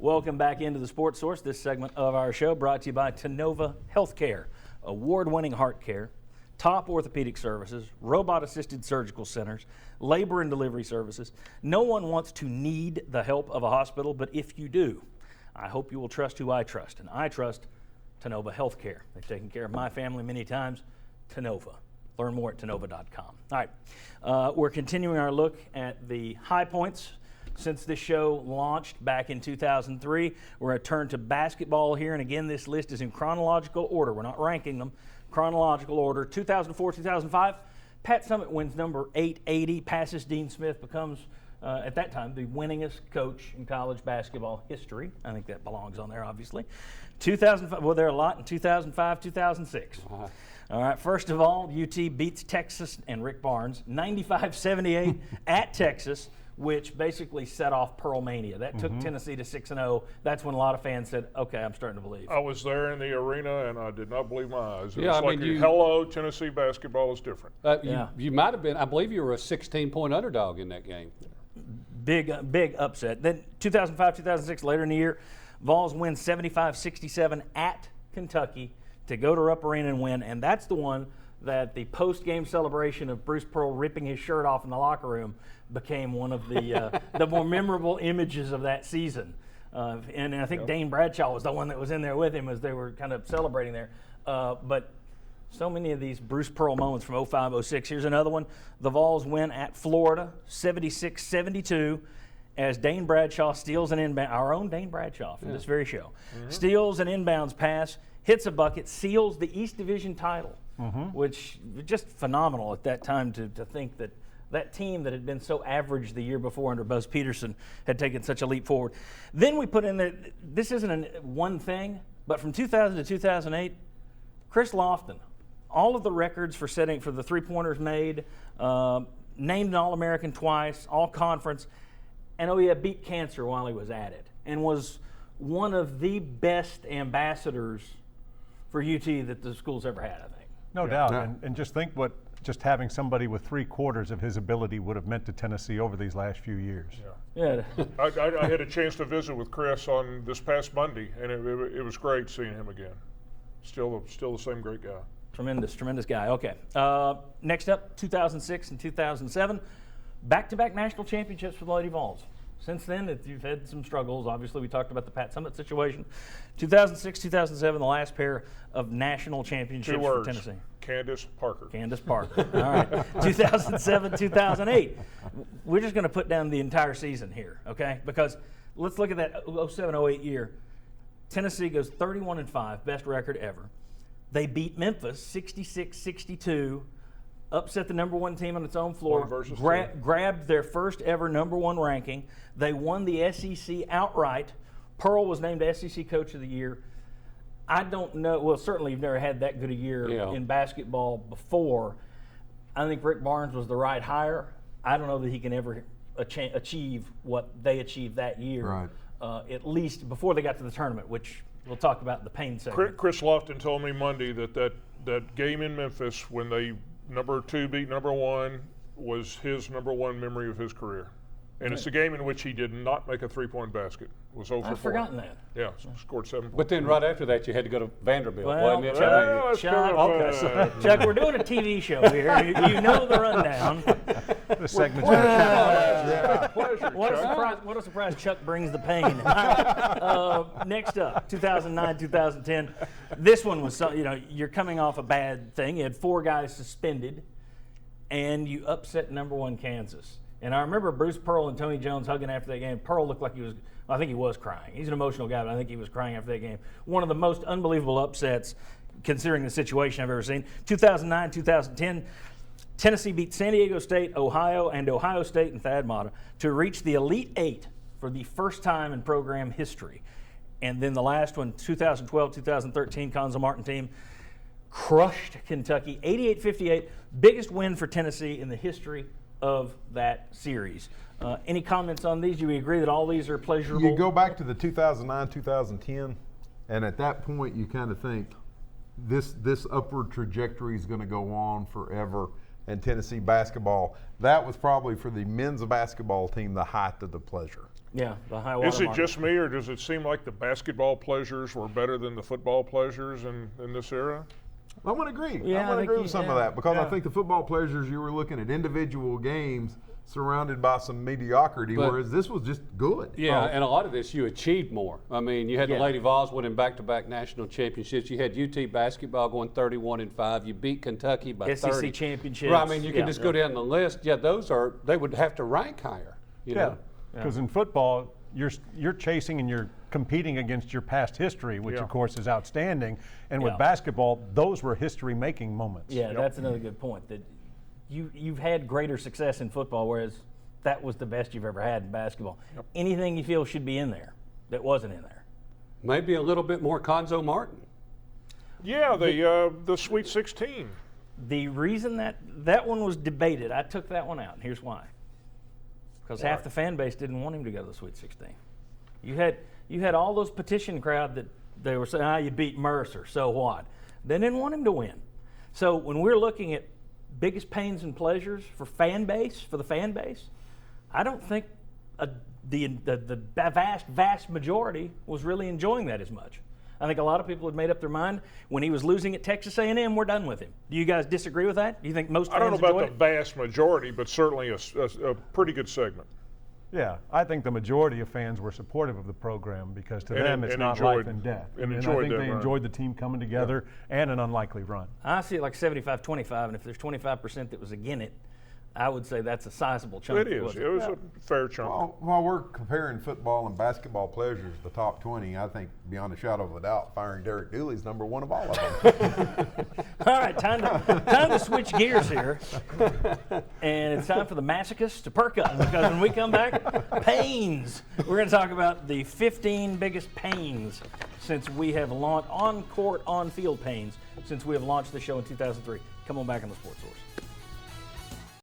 Welcome back into the Sports Source. This segment of our show brought to you by Tennova Healthcare, award-winning heart care, top orthopedic services, robot-assisted surgical centers, labor and delivery services. No one wants to need the help of a hospital, but if you do, I hope you will trust who I trust, and I trust Tennova Healthcare. They've taken care of my family many times. Tennova. Learn more at Tennova.com. All right, we're continuing our look at the high points since this show launched back in 2003. We're going to turn to basketball here, and again, this list is in chronological order. We're not ranking them. Chronological order. 2004, 2005, Pat Summitt wins number 880, passes Dean Smith, becomes, at that time, the winningest coach in college basketball history. I think that belongs on there, obviously. 2005, well, there are a lot in 2005, 2006. All right, first of all, UT beats Texas and Rick Barnes, 95-78 at Texas, which basically set off Pearl Mania. That took Tennessee to 6-0. That's when a lot of fans said, okay, I'm starting to believe. I was there in the arena, and I did not believe my eyes. It was like, hello, Tennessee basketball is different. You might have been, I believe you were a 16-point underdog in that game. Big upset. Then 2005, 2006, later in the year, Vols win 75-67 at Kentucky to go to Rupp Arena and win, and that's the one that the post-game celebration of Bruce Pearl ripping his shirt off in the locker room became one of the the more memorable images of that season. And I think Dane Bradshaw was the one that was in there with him as they were kind of celebrating there. But so many of these Bruce Pearl moments from 05, 06. Here's another one. The Vols win at Florida, 76-72, as Dane Bradshaw steals an inbound, our own Dane Bradshaw from this very show, steals an inbounds pass, hits a bucket, seals the East Division title, which was just phenomenal at that time to think that that team that had been so average the year before under Buzz Peterson had taken such a leap forward. Then we put in there, this isn't one thing, but from 2000 to 2008, Chris Lofton, all of the records for the three-pointers made, named an All-American twice, all-conference, and beat cancer while he was at it, and was one of the best ambassadors for UT that the school's ever had, I think. No doubt, and just think what just having somebody with 3/4 of his ability would have meant to Tennessee over these last few years. Yeah. I had a chance to visit with Chris on this past Monday, and it was great seeing him again. Still the same great guy. Tremendous guy. Okay. Next up, 2006 and 2007, back-to-back national championships for the Lady Vols. Since then, you've had some struggles. Obviously, we talked about the Pat Summitt situation. 2006, 2007, the last pair of national championships for Tennessee. Candace Parker. All right. 2007, 2008. We're just going to put down the entire season here, okay? Because let's look at that 07-08 year. Tennessee goes 31-5, best record ever. They beat Memphis 66-62. Upset the number one team on its own floor, grabbed their first ever number one ranking. They won the SEC outright. Pearl was named SEC Coach of the Year. I don't know, well, certainly you've never had that good a year in basketball before. I think Rick Barnes was the right hire. I don't know that he can ever achieve what they achieved that year, at least before they got to the tournament, which we'll talk about in the pain segment. Chris Lofton told me Monday that game in Memphis when they number 2 beat number 1 was his number 1 memory of his career. And it's a game in which he did not make a three-point basket. It was 0 for 4. I've forgotten that. Yeah, scored 7 points. But then right after that, you had to go to Vanderbilt. Well, Chuck, we're doing a TV show here. You know the rundown. The segment's Pleasure, What a surprise Chuck brings the pain. Next up, 2009, 2010. This one was, you're coming off a bad thing. You had 4 guys suspended, and you upset number 1 Kansas. And I remember Bruce Pearl and Tony Jones hugging after that game. Pearl looked like I think he was crying. He's an emotional guy, but I think he was crying after that game. One of the most unbelievable upsets, considering the situation I've ever seen. 2009, 2010, Tennessee beat San Diego State, Ohio, and Ohio State and Thad Matta to reach the Elite 8 for the first time in program history. And then the last one, 2012, 2013, Conzo Martin team crushed Kentucky, 88-58, biggest win for Tennessee in the history of that series. Any comments on these? Do we agree that all these are pleasurable? You go back to the 2009-2010, and at that point you kind of think this upward trajectory is going to go on forever. And Tennessee basketball, that was probably for the men's basketball team the height of the pleasure. Yeah, the high water Is it mark. just me, or does it seem like the basketball pleasures were better than the football pleasures in this era? I want to agree. Yeah, I I want to think agree you- with some yeah, of that because yeah. I think the football pleasures, you were looking at individual games surrounded by some mediocrity, But- whereas this was just good. Yeah, and a lot of this you achieved more. I mean, you had Yeah. the Lady Vols winning back-to-back national championships. You had UT basketball going 31-5. You beat Kentucky by SEC 30. championships. Right, I mean, you can Yeah. just go down the list. Yeah, they would have to rank higher. You Yeah, know? because in football, you're chasing and you're competing against your past history, which Yeah. of course is outstanding. And with Yeah. basketball, those were history-making moments. Yeah, that's another good point. That you've had greater success in football, whereas that was the best you've ever had in basketball. Anything you feel should be in there that wasn't in there. Maybe a little bit more Conzo Martin. Yeah, the Sweet 16. The reason that one was debated, I took that one out, and here's why. Because half the fan base didn't want him to go to the Sweet 16. You had all those petition crowd that they were saying, you beat Mercer, so what? They didn't want him to win. So when we're looking at biggest pains and pleasures for the fan base, I don't think the vast majority was really enjoying that as much. I think a lot of people had made up their mind when he was losing at Texas A&M. We're done with him. Do you guys disagree with that? Do you think most I don't fans know about enjoyed the it? vast majority, but certainly a pretty good segment. Yeah, I think the majority of fans were supportive of the program because to And- them it's and not enjoyed- life and death. and I enjoyed think that they run. enjoyed the team coming together and an unlikely run. I see it like 75-25, and if there's 25% that was against it, I would say that's a sizable chunk. It is. wasn't It was a fair chunk. While we're comparing football and basketball pleasures, the top 20, I think beyond a shadow of a doubt, firing Derek Dooley is number one of all of them. All right, time to switch gears here. And it's time for the masochists to perk up because when we come back, pains. We're going to talk about the 15 biggest pains since we have launched on-court, on-field pains since we have launched the show in 2003. Come on back on the Sports Source.